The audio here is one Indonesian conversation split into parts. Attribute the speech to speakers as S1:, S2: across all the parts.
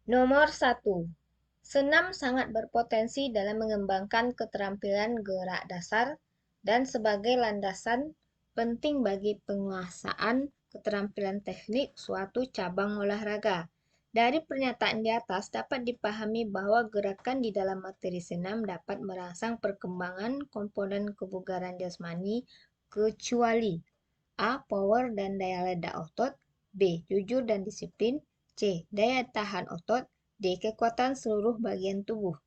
S1: Nomor 1. Senam sangat berpotensi dalam mengembangkan keterampilan gerak dasar dan sebagai landasan penting bagi penguasaan keterampilan teknik suatu cabang olahraga. Dari pernyataan di atas dapat dipahami bahwa gerakan di dalam materi senam dapat merangsang perkembangan komponen kebugaran jasmani kecuali A. Power dan daya ledak otot, B. Jujur dan disiplin, C. Daya tahan otot, D. Kekuatan seluruh bagian tubuh.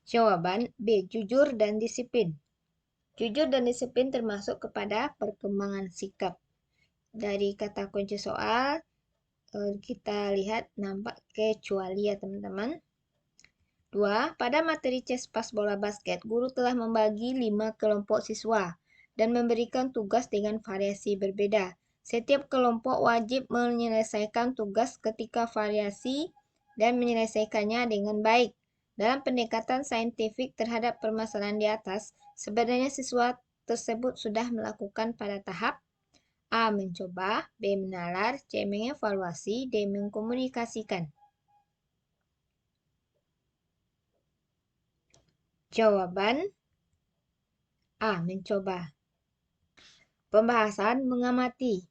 S1: Jawaban B. Jujur dan disiplin. Jujur dan disiplin termasuk kepada perkembangan sikap. Dari kata kunci soal, kita lihat nampak kecuali ya teman-teman. 2. Pada materi Cespas bola basket, guru telah membagi 5 kelompok siswa dan memberikan tugas dengan variasi berbeda. Setiap kelompok wajib menyelesaikan tugas ketika variasi dan menyelesaikannya dengan baik. Dalam pendekatan saintifik terhadap permasalahan di atas, sebenarnya siswa tersebut sudah melakukan pada tahap A. Mencoba, B. Menalar, C. Mengevaluasi, D. Mengkomunikasikan. Jawaban A. Mencoba. Pembahasan mengamati.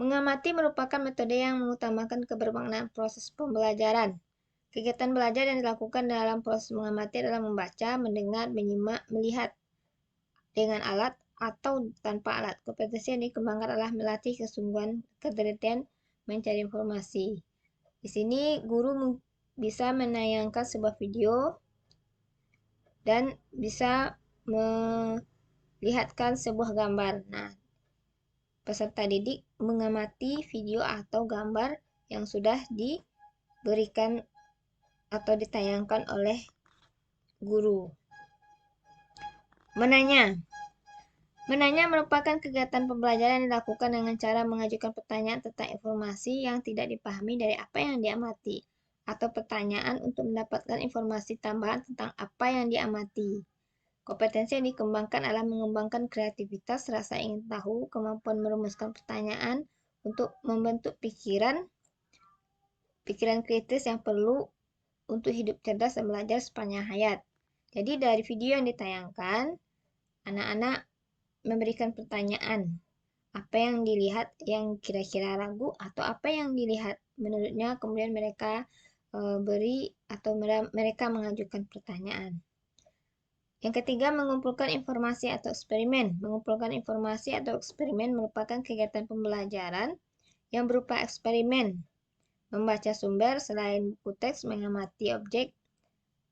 S1: Mengamati merupakan metode yang mengutamakan kebermaknaan proses pembelajaran. Kegiatan belajar yang dilakukan dalam proses mengamati adalah membaca, mendengar, menyimak, melihat dengan alat atau tanpa alat. Kompetensi yang dikembangkan adalah melatih kesungguhan, ketelitian, mencari informasi. Di sini guru bisa menayangkan sebuah video dan bisa melihatkan sebuah gambar. Nah, peserta didik mengamati video atau gambar yang sudah diberikan atau ditayangkan oleh guru. Menanya. Menanya merupakan kegiatan pembelajaran yang dilakukan dengan cara mengajukan pertanyaan tentang informasi yang tidak dipahami dari apa yang diamati, atau pertanyaan untuk mendapatkan informasi tambahan tentang apa yang diamati. Kompetensi yang dikembangkan adalah mengembangkan kreativitas, rasa ingin tahu, kemampuan merumuskan pertanyaan, untuk membentuk pikiran kritis yang perlu untuk hidup cerdas dan belajar sepanjang hayat. Jadi dari video yang ditayangkan, anak-anak memberikan pertanyaan. Apa yang dilihat yang kira-kira ragu atau apa yang dilihat menurutnya, kemudian mereka beri atau mereka mengajukan pertanyaan. Yang ketiga, mengumpulkan informasi atau eksperimen. Mengumpulkan informasi atau eksperimen merupakan kegiatan pembelajaran yang berupa eksperimen. Membaca sumber selain buku teks, mengamati objek,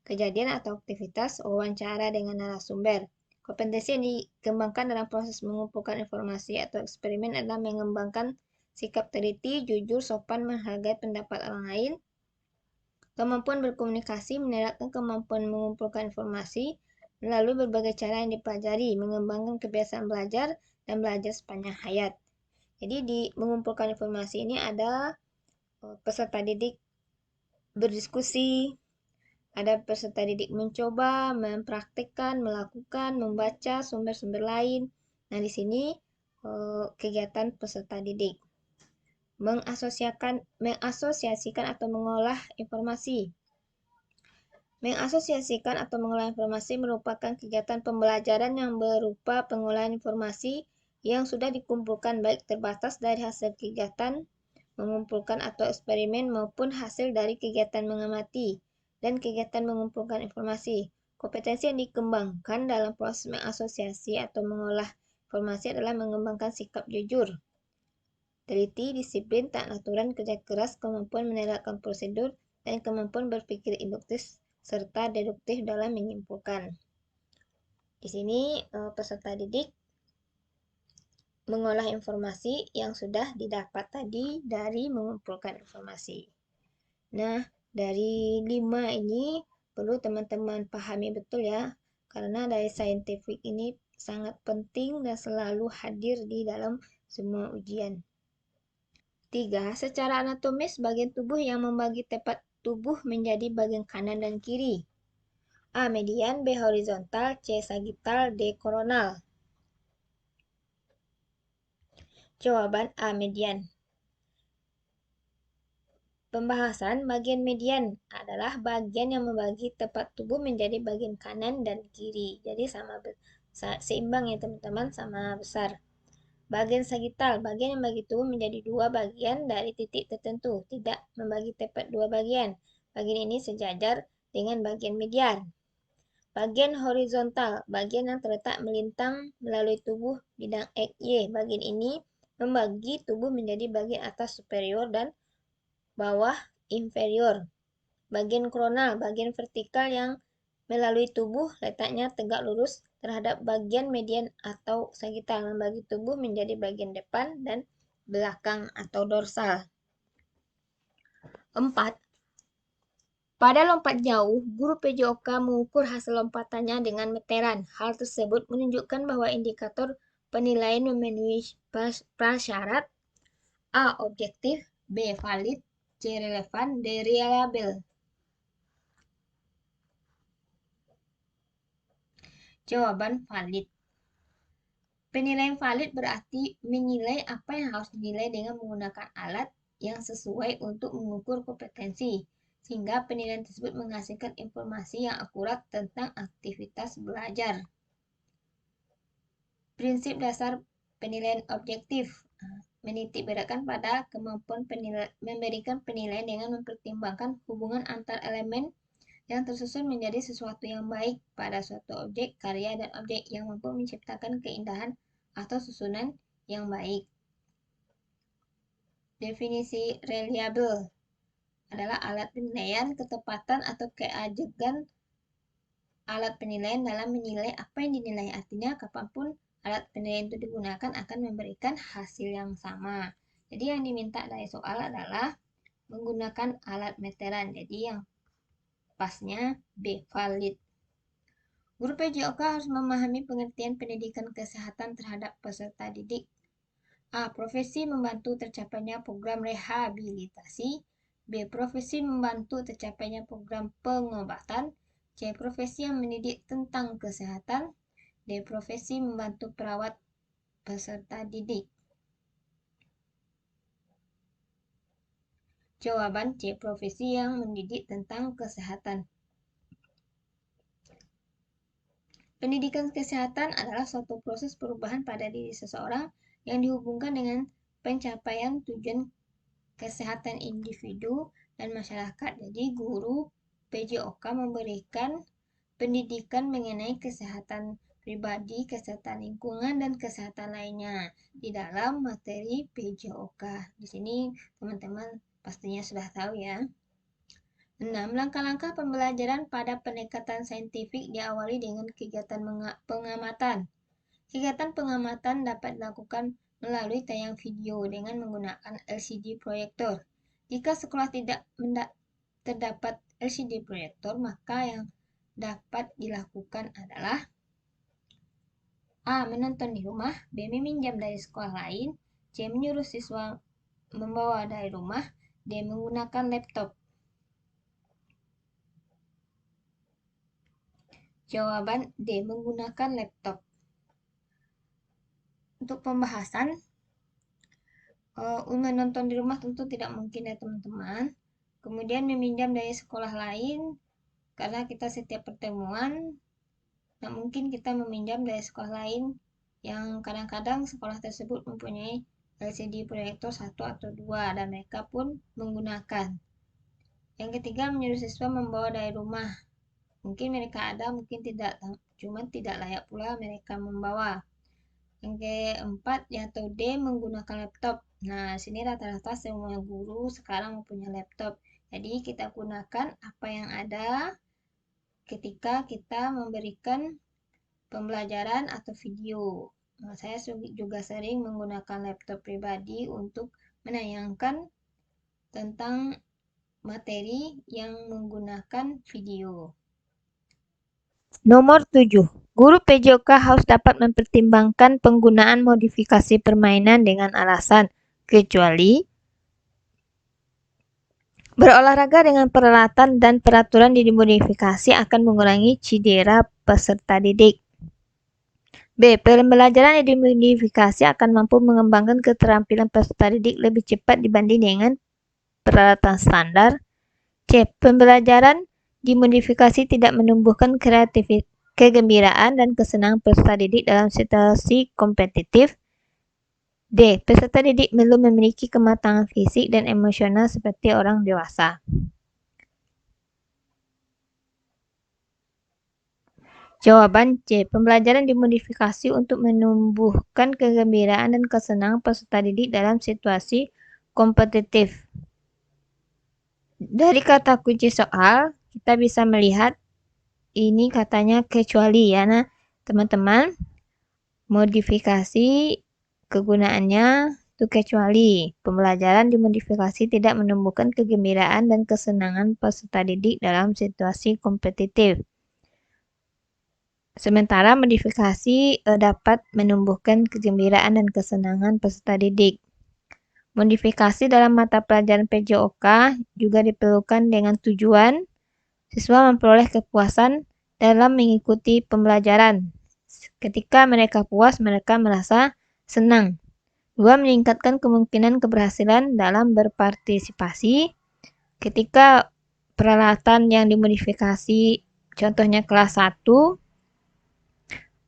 S1: kejadian atau aktivitas, wawancara dengan narasumber. Kompetensi yang dikembangkan dalam proses mengumpulkan informasi atau eksperimen adalah mengembangkan sikap teliti, jujur, sopan, menghargai pendapat orang lain, kemampuan berkomunikasi, menerapkan kemampuan mengumpulkan informasi melalui berbagai cara yang dipelajari, mengembangkan kebiasaan belajar, dan belajar sepanjang hayat. Jadi di mengumpulkan informasi ini ada peserta didik berdiskusi, ada peserta didik mencoba, mempraktikkan, melakukan, membaca sumber-sumber lain. Nah, di sini kegiatan peserta didik. Mengasosiasikan atau mengolah informasi. Mengasosiasikan atau mengolah informasi merupakan kegiatan pembelajaran yang berupa pengolahan informasi yang sudah dikumpulkan baik terbatas dari hasil kegiatan mengumpulkan atau eksperimen maupun hasil dari kegiatan mengamati dan kegiatan mengumpulkan informasi. Kompetensi yang dikembangkan dalam proses mengasosiasi atau mengolah informasi adalah mengembangkan sikap jujur, teliti, disiplin, taat aturan, kerja keras, kemampuan menerapkan prosedur, dan kemampuan berpikir induktif serta deduktif dalam menyimpulkan. Di sini peserta didik mengolah informasi yang sudah didapat tadi dari mengumpulkan informasi. Nah, dari 5 ini perlu teman-teman pahami betul ya, karena dari saintifik ini sangat penting dan selalu hadir di dalam semua ujian. 3. Secara anatomis, bagian tubuh yang membagi tepat tubuh menjadi bagian kanan dan kiri. A. Median, B. Horizontal, C. Sagittal, D. Koronal. Jawaban A. Median. Pembahasan bagian median adalah bagian yang membagi tepat tubuh menjadi bagian kanan dan kiri. Jadi seimbang ya teman-teman, sama besar. Bagian sagital, bagian yang membagi tubuh menjadi dua bagian dari titik tertentu, tidak membagi tepat dua bagian. Bagian ini sejajar dengan bagian median. Bagian horizontal, bagian yang terletak melintang melalui tubuh bidang XY. Bagian ini membagi tubuh menjadi bagian atas superior dan bawah inferior. Bagian kronal, bagian vertikal yang melalui tubuh letaknya tegak lurus terhadap bagian median atau sagital, membagi tubuh menjadi bagian depan dan belakang atau dorsal. 4. Pada lompat jauh, guru PJOK mengukur hasil lompatannya dengan meteran. Hal tersebut menunjukkan bahwa indikator penilaian memenuhi prasyarat A. Objektif, B. Valid, C. Relevan, D. Reliable. Jawaban valid. Penilaian valid berarti menilai apa yang harus dinilai dengan menggunakan alat yang sesuai untuk mengukur kompetensi, sehingga penilaian tersebut menghasilkan informasi yang akurat tentang aktivitas belajar. Prinsip dasar penilaian objektif menitik beratkan pada kemampuan memberikan penilaian dengan mempertimbangkan hubungan antar elemen yang tersusun menjadi sesuatu yang baik pada suatu objek, karya, dan objek yang mampu menciptakan keindahan atau susunan yang baik. Definisi reliable adalah alat penilaian, ketepatan, atau keajegan alat penilaian dalam menilai apa yang dinilai. Artinya, kapanpun alat penilaian itu digunakan akan memberikan hasil yang sama. Jadi, yang diminta dari soal adalah menggunakan alat meteran. Jadi, yang pasnya B, valid. Guru PJOK harus memahami pengertian pendidikan kesehatan terhadap peserta didik. A. Profesi membantu tercapainya program rehabilitasi. B. Profesi membantu tercapainya program pengobatan. C. Profesi yang mendidik tentang kesehatan. D. Profesi membantu perawat peserta didik. Jawaban C. Profesi yang mendidik tentang kesehatan. Pendidikan kesehatan adalah suatu proses perubahan pada diri seseorang yang dihubungkan dengan pencapaian tujuan kesehatan individu dan masyarakat. Jadi guru PJOK memberikan pendidikan mengenai kesehatan pribadi, kesehatan lingkungan, dan kesehatan lainnya di dalam materi PJOK. Di sini teman-teman pastinya sudah tahu ya. 6. Langkah-langkah pembelajaran pada pendekatan saintifik diawali dengan kegiatan pengamatan. Kegiatan pengamatan dapat dilakukan melalui tayang video dengan menggunakan LCD proyektor. Jika sekolah tidak terdapat LCD proyektor, maka yang dapat dilakukan adalah A. Menonton di rumah, B. Meminjam dari sekolah lain, C. Menyuruh siswa membawa dari rumah, D. Menggunakan laptop. Jawaban D. Menggunakan laptop. Untuk pembahasan, menonton di rumah tentu tidak mungkin ya teman-teman. Kemudian meminjam dari sekolah lain, karena kita setiap pertemuan, nah mungkin kita meminjam dari sekolah lain yang kadang-kadang sekolah tersebut mempunyai LCD proyektor 1 atau 2 dan mereka pun menggunakan. Yang ketiga, menyuruh siswa membawa dari rumah. Mungkin mereka ada, mungkin tidak, cuma tidak layak pula mereka membawa. Yang keempat, atau D, menggunakan laptop. Nah, sini rata-rata semua guru sekarang mempunyai laptop. Jadi, kita gunakan apa yang ada ketika kita memberikan pembelajaran atau video. Nah, saya juga sering menggunakan laptop pribadi untuk menayangkan tentang materi yang menggunakan video. Nomor 7. Guru PJOK harus dapat mempertimbangkan penggunaan modifikasi permainan dengan alasan, kecuali berolahraga dengan peralatan dan peraturan yang dimodifikasi akan mengurangi cedera peserta didik. B. Pembelajaran yang dimodifikasi akan mampu mengembangkan keterampilan peserta didik lebih cepat dibanding dengan peralatan standar. C. Pembelajaran dimodifikasi tidak menumbuhkan kreativitas, kegembiraan dan kesenangan peserta didik dalam situasi kompetitif. D. Peserta didik belum memiliki kematangan fisik dan emosional seperti orang dewasa. Jawaban C. Pembelajaran dimodifikasi untuk menumbuhkan kegembiraan dan kesenangan peserta didik dalam situasi kompetitif. Dari kata kunci soal, kita bisa melihat ini katanya kecuali ya. Nah, teman-teman, modifikasi kegunaannya itu kecuali pembelajaran dimodifikasi tidak menumbuhkan kegembiraan dan kesenangan peserta didik dalam situasi kompetitif. Sementara modifikasi dapat menumbuhkan kegembiraan dan kesenangan peserta didik. Modifikasi dalam mata pelajaran PJOK juga diperlukan dengan tujuan siswa memperoleh kepuasan dalam mengikuti pembelajaran. Ketika mereka puas, mereka merasa senang. 2. Meningkatkan kemungkinan keberhasilan dalam berpartisipasi. Ketika peralatan yang dimodifikasi, contohnya kelas 1,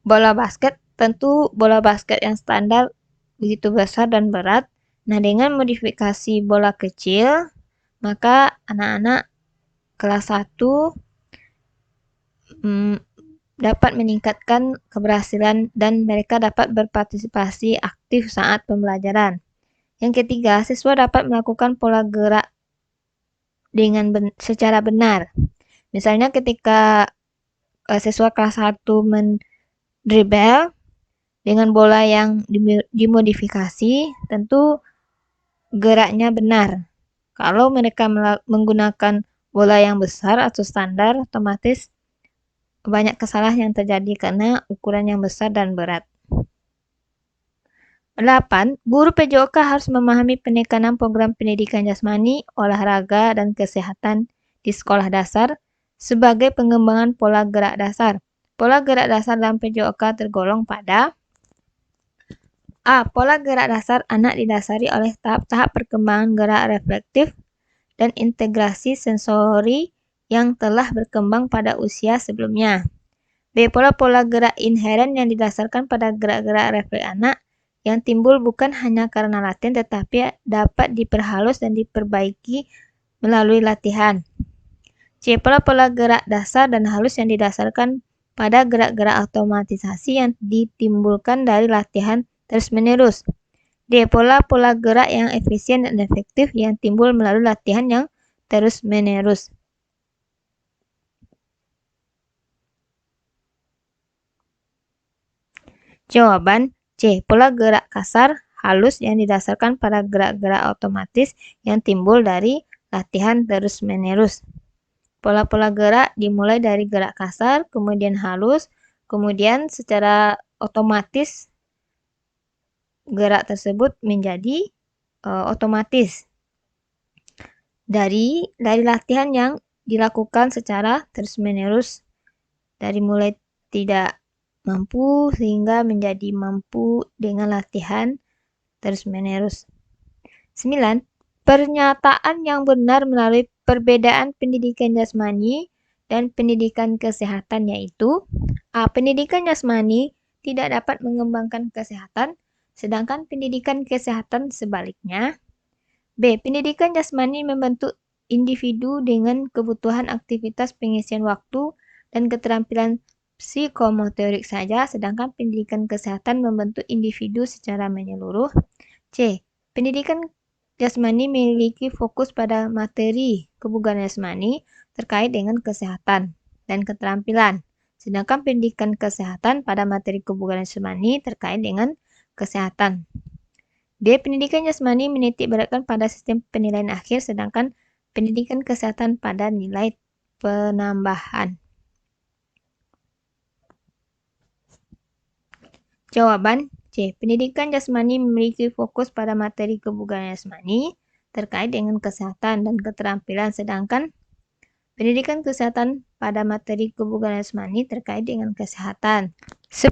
S1: bola basket, tentu bola basket yang standar begitu besar dan berat. Nah, dengan modifikasi bola kecil, maka anak-anak kelas 1 dapat meningkatkan keberhasilan dan mereka dapat berpartisipasi aktif saat pembelajaran. Yang ketiga, siswa dapat melakukan pola gerak dengan secara benar. Misalnya ketika siswa kelas 1 dribble dengan bola yang dimodifikasi, tentu geraknya benar. Kalau mereka menggunakan bola yang besar atau standar, otomatis banyak kesalahan yang terjadi karena ukuran yang besar dan berat. 8. Guru PJOK harus memahami penekanan program pendidikan jasmani, olahraga, dan kesehatan di sekolah dasar sebagai pengembangan pola gerak dasar. Pola gerak dasar dalam PJOK tergolong pada A. Pola gerak dasar anak didasari oleh tahap-tahap perkembangan gerak reflektif dan integrasi sensori yang telah berkembang pada usia sebelumnya. B. Pola-pola gerak inheren yang didasarkan pada gerak-gerak refleks anak yang timbul bukan hanya karena latihan tetapi dapat diperhalus dan diperbaiki melalui latihan. C. Pola-pola gerak dasar dan halus yang didasarkan pada gerak-gerak otomatisasi yang ditimbulkan dari latihan terus-menerus. D. Pola-pola gerak yang efisien dan efektif yang timbul melalui latihan yang terus-menerus. Jawaban C. Pola gerak kasar, halus yang didasarkan pada gerak-gerak otomatis yang timbul dari latihan terus-menerus. Pola-pola gerak dimulai dari gerak kasar, kemudian halus, kemudian secara otomatis gerak tersebut menjadi otomatis dari latihan yang dilakukan secara terus-menerus dari mulai tidak mampu sehingga menjadi mampu dengan latihan terus-menerus. 9. Pernyataan yang benar melalui perbedaan pendidikan jasmani dan pendidikan kesehatan yaitu A. Pendidikan jasmani tidak dapat mengembangkan kesehatan, sedangkan pendidikan kesehatan sebaliknya. B. Pendidikan jasmani membentuk individu dengan kebutuhan aktivitas pengisian waktu dan keterampilan psikomotorik saja, sedangkan pendidikan kesehatan membentuk individu secara menyeluruh. C. Pendidikan jasmani memiliki fokus pada materi kebugaran jasmani terkait dengan kesehatan dan keterampilan, sedangkan pendidikan kesehatan pada materi kebugaran jasmani terkait dengan kesehatan. D. Pendidikan jasmani menitik beratkan pada sistem penilaian akhir, sedangkan pendidikan kesehatan pada nilai penambahan. Jawaban C. Pendidikan jasmani memiliki fokus pada materi kebugaran jasmani terkait dengan kesehatan dan keterampilan, sedangkan pendidikan kesehatan pada materi kebugaran jasmani terkait dengan kesehatan. 10.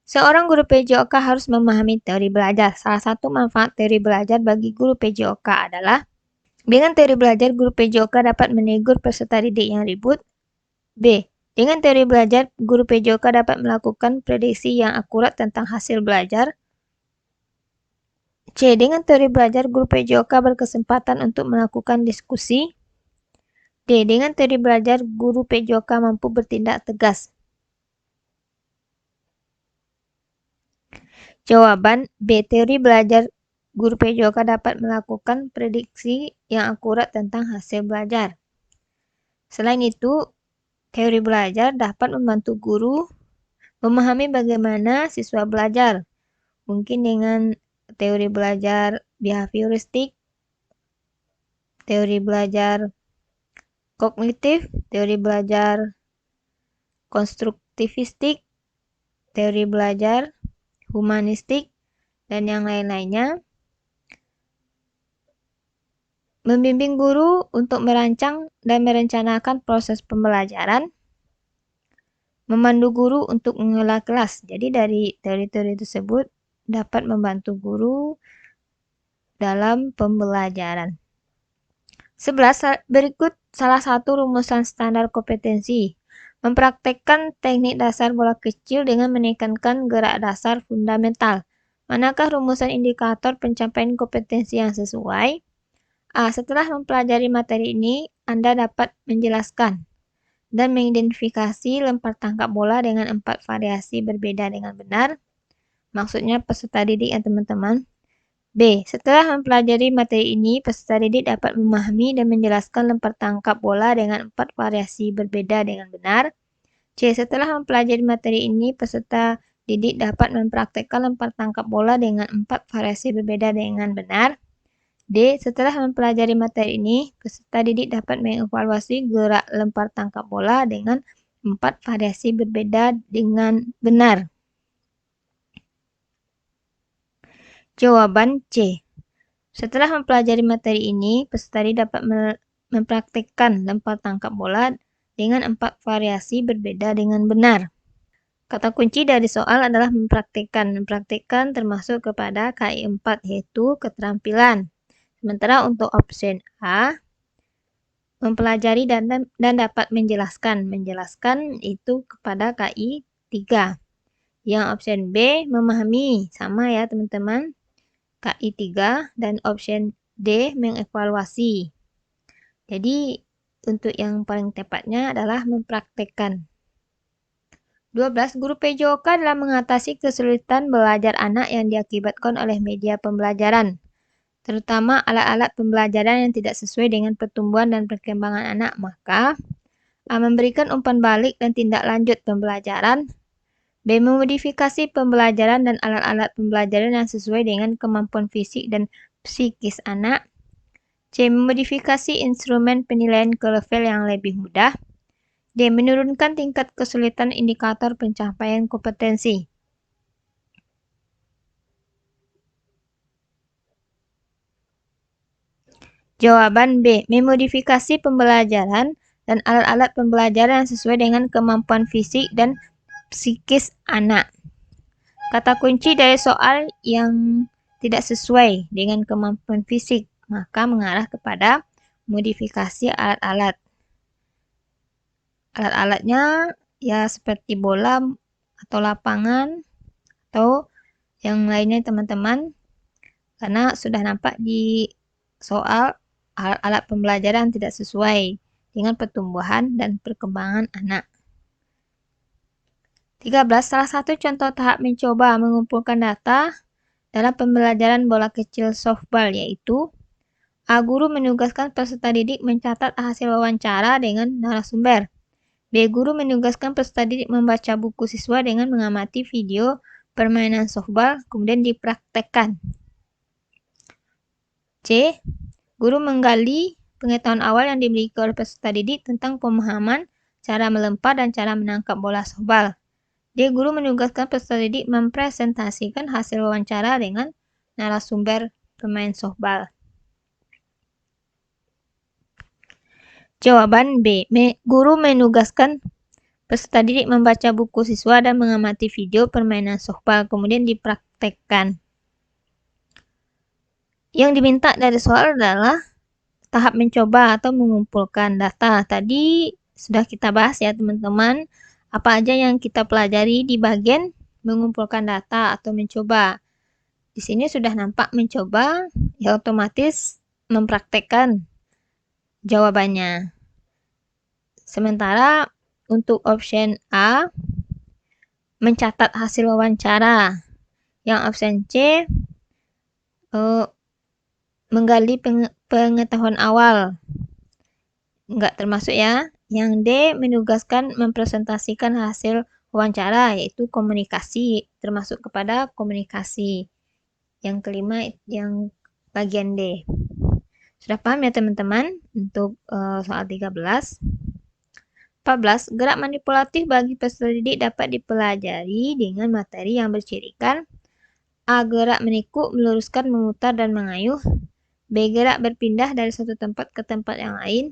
S1: Seorang guru PJOK harus memahami teori belajar. Salah satu manfaat teori belajar bagi guru PJOK adalah Dengan teori belajar, guru PJOK dapat menegur peserta didik yang ribut. B. Dengan teori belajar, guru PJOK dapat melakukan prediksi yang akurat tentang hasil belajar. C. Dengan teori belajar, guru PJOK berkesempatan untuk melakukan diskusi. D. Dengan teori belajar, guru PJOK mampu bertindak tegas. Jawaban B. Teori belajar, guru PJOK dapat melakukan prediksi yang akurat tentang hasil belajar. Selain itu, teori belajar dapat membantu guru memahami bagaimana siswa belajar. Mungkin dengan teori belajar behavioristik, teori belajar kognitif, teori belajar konstruktivistik, teori belajar humanistik, dan yang lain-lainnya. Membimbing guru untuk merancang dan merencanakan proses pembelajaran. Memandu guru untuk mengelola kelas. Jadi dari teori-teori tersebut dapat membantu guru dalam pembelajaran. 11. Berikut salah satu rumusan standar kompetensi. Mempraktekkan teknik dasar bola kecil dengan menekankan gerak dasar fundamental. Manakah rumusan indikator pencapaian kompetensi yang sesuai? A. Setelah mempelajari materi ini, Anda dapat menjelaskan dan mengidentifikasi lempar tangkap bola dengan 4 variasi berbeda dengan benar. Maksudnya peserta didik ya teman-teman. B. Setelah mempelajari materi ini, peserta didik dapat memahami dan menjelaskan lempar tangkap bola dengan 4 variasi berbeda dengan benar. C. Setelah mempelajari materi ini, peserta didik dapat mempraktekkan lempar tangkap bola dengan 4 variasi berbeda dengan benar. D. Setelah mempelajari materi ini, peserta didik dapat mengevaluasi gerak lempar tangkap bola dengan 4 variasi berbeda dengan benar. Jawaban C. Setelah mempelajari materi ini, peserta didik dapat mempraktikkan lempar tangkap bola dengan 4 variasi berbeda dengan benar. Kata kunci dari soal adalah mempraktikkan. Mempraktikkan termasuk kepada KI 4, yaitu keterampilan. Sementara untuk opsi A, mempelajari dan dapat menjelaskan. Menjelaskan itu kepada KI 3. Yang opsi B, memahami. Sama ya teman-teman. KI 3 dan opsi D, mengevaluasi. Jadi untuk yang paling tepatnya adalah mempraktekkan. 12. Guru PJOK dalam mengatasi kesulitan belajar anak yang diakibatkan oleh media pembelajaran, terutama alat-alat pembelajaran yang tidak sesuai dengan pertumbuhan dan perkembangan anak, maka A. Memberikan umpan balik dan tindak lanjut pembelajaran. B. Memodifikasi pembelajaran dan alat-alat pembelajaran yang sesuai dengan kemampuan fisik dan psikis anak. C. Memodifikasi instrumen penilaian ke level yang lebih mudah. D. Menurunkan tingkat kesulitan indikator pencapaian kompetensi. Jawaban B. Memodifikasi pembelajaran dan alat-alat pembelajaran yang sesuai dengan kemampuan fisik dan psikis anak. Kata kunci dari soal yang tidak sesuai dengan kemampuan fisik, maka mengarah kepada modifikasi alat-alat. Alat-alatnya ya seperti bola atau lapangan atau yang lainnya teman-teman. Karena sudah nampak di soal alat-alat pembelajaran tidak sesuai dengan pertumbuhan dan perkembangan anak. 13. Salah satu contoh tahap mencoba mengumpulkan data dalam pembelajaran bola kecil softball yaitu A. Guru menugaskan peserta didik mencatat hasil wawancara dengan narasumber. B. Guru menugaskan peserta didik membaca buku siswa dengan mengamati video permainan softball kemudian dipraktekkan. C. Guru menggali pengetahuan awal yang dimiliki oleh peserta didik tentang pemahaman cara melempar dan cara menangkap bola softball. D. Guru menugaskan peserta didik mempresentasikan hasil wawancara dengan narasumber pemain softball. Jawaban B. Guru menugaskan peserta didik membaca buku siswa dan mengamati video permainan softball, kemudian dipraktekkan. Yang diminta dari soal adalah tahap mencoba atau mengumpulkan data. Tadi sudah kita bahas ya teman-teman, apa aja yang kita pelajari di bagian mengumpulkan data atau mencoba. Di sini sudah nampak mencoba, ya otomatis mempraktekkan jawabannya. Sementara untuk option A, mencatat hasil wawancara. Yang option C, menggali pengetahuan awal. Enggak termasuk ya. Yang D, menugaskan mempresentasikan hasil wawancara, yaitu komunikasi, termasuk kepada komunikasi. Yang kelima, yang bagian D. Sudah paham ya teman-teman untuk soal 13. 14. Gerak manipulatif bagi peserta didik dapat dipelajari dengan materi yang bercirikan A. Gerak menikuk, meluruskan, memutar, dan mengayuh. B. Gerak berpindah dari satu tempat ke tempat yang lain.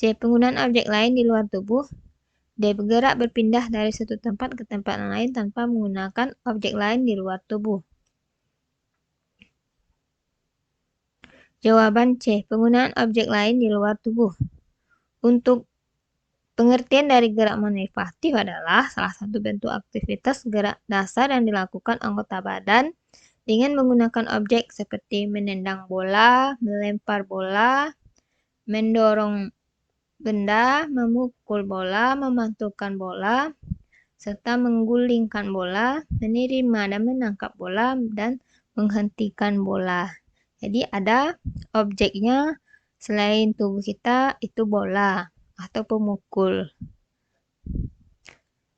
S1: C. Penggunaan objek lain di luar tubuh. D. Bergerak berpindah dari satu tempat ke tempat yang lain tanpa menggunakan objek lain di luar tubuh. Jawaban C. Penggunaan objek lain di luar tubuh. Untuk pengertian dari gerak manipulatif adalah salah satu bentuk aktivitas gerak dasar yang dilakukan anggota badan dengan menggunakan objek seperti menendang bola, melempar bola, mendorong benda, memukul bola, memantulkan bola, serta menggulingkan bola, menerima dan menangkap bola, dan menghentikan bola. Jadi ada objeknya selain tubuh kita itu bola atau pemukul.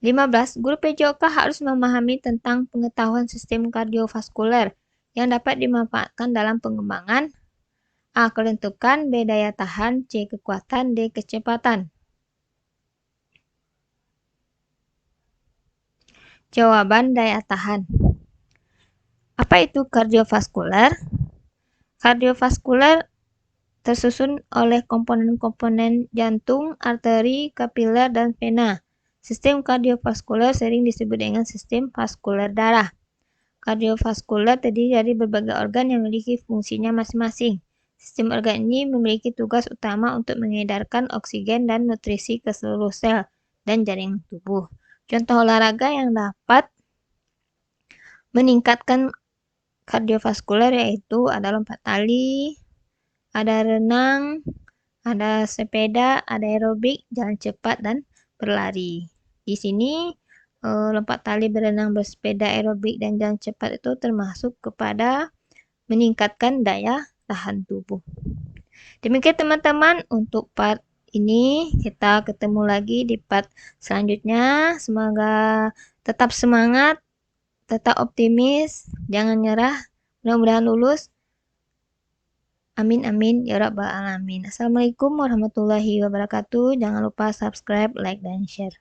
S1: 15. Guru PJOK harus memahami tentang pengetahuan sistem kardiovaskuler yang dapat dimanfaatkan dalam pengembangan A. Kelentukan, B. Daya tahan, C. Kekuatan, D. Kecepatan. Jawaban daya tahan. Apa itu kardiovaskuler? Kardiovaskuler tersusun oleh komponen-komponen jantung, arteri, kapiler, dan vena. Sistem kardiovaskuler sering disebut dengan sistem vaskuler darah. Kardiovaskuler terdiri dari berbagai organ yang memiliki fungsinya masing-masing. Sistem organ ini memiliki tugas utama untuk mengedarkan oksigen dan nutrisi ke seluruh sel dan jaringan tubuh. Contoh olahraga yang dapat meningkatkan kardiovaskuler yaitu ada lompat tali, ada renang, ada sepeda, ada aerobik, jalan cepat, dan berlari. Di sini lompat tali, berenang, bersepeda, aerobik, dan jalan cepat itu termasuk kepada meningkatkan daya tahan tubuh. Demikian teman-teman untuk part ini. Kita ketemu lagi di part selanjutnya. Semoga tetap semangat, tetap optimis, jangan nyerah. Mudah-mudahan lulus. Amin amin ya rabbal alamin. Assalamualaikum warahmatullahi wabarakatuh. Jangan lupa subscribe, like, dan share.